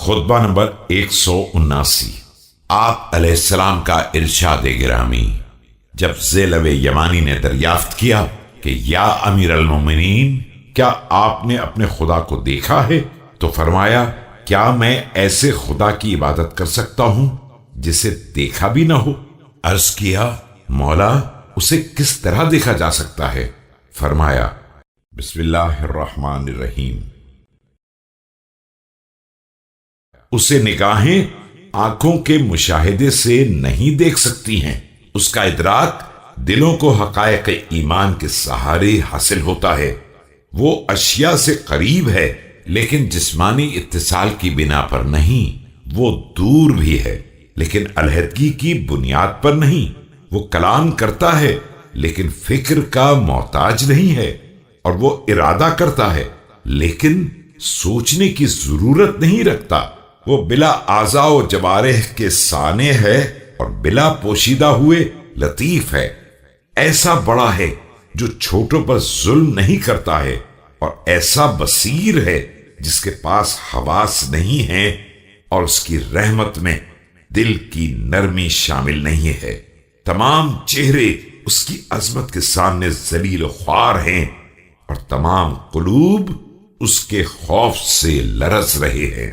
خطبہ نمبر 179۔ آپ علیہ السلام کا ارشاد گرامی۔ جب ذیلب یمانی نے دریافت کیا کہ یا امیر المومنین، کیا آپ نے اپنے خدا کو دیکھا ہے؟ تو فرمایا، کیا میں ایسے خدا کی عبادت کر سکتا ہوں جسے دیکھا بھی نہ ہو؟ عرض کیا، مولا اسے کس طرح دیکھا جا سکتا ہے؟ فرمایا، بسم اللہ الرحمن الرحیم۔ اسے نگاہیں آنکھوں کے مشاہدے سے نہیں دیکھ سکتی ہیں، اس کا ادراک دلوں کو حقائق ایمان کے سہارے حاصل ہوتا ہے۔ وہ اشیاء سے قریب ہے لیکن جسمانی اتصال کی بنا پر نہیں، وہ دور بھی ہے لیکن علیحدگی کی بنیاد پر نہیں۔ وہ کلام کرتا ہے لیکن فکر کا محتاج نہیں ہے، اور وہ ارادہ کرتا ہے لیکن سوچنے کی ضرورت نہیں رکھتا۔ وہ بلا اعضاء و جوارح کے صانع ہے اور بلا پوشیدہ ہوئے لطیف ہے۔ ایسا بڑا ہے جو چھوٹوں پر ظلم نہیں کرتا ہے، اور ایسا بصیر ہے جس کے پاس حواس نہیں ہیں، اور اس کی رحمت میں دل کی نرمی شامل نہیں ہے۔ تمام چہرے اس کی عظمت کے سامنے ذلیل و خوار ہیں، اور تمام قلوب اس کے خوف سے لرز رہے ہیں۔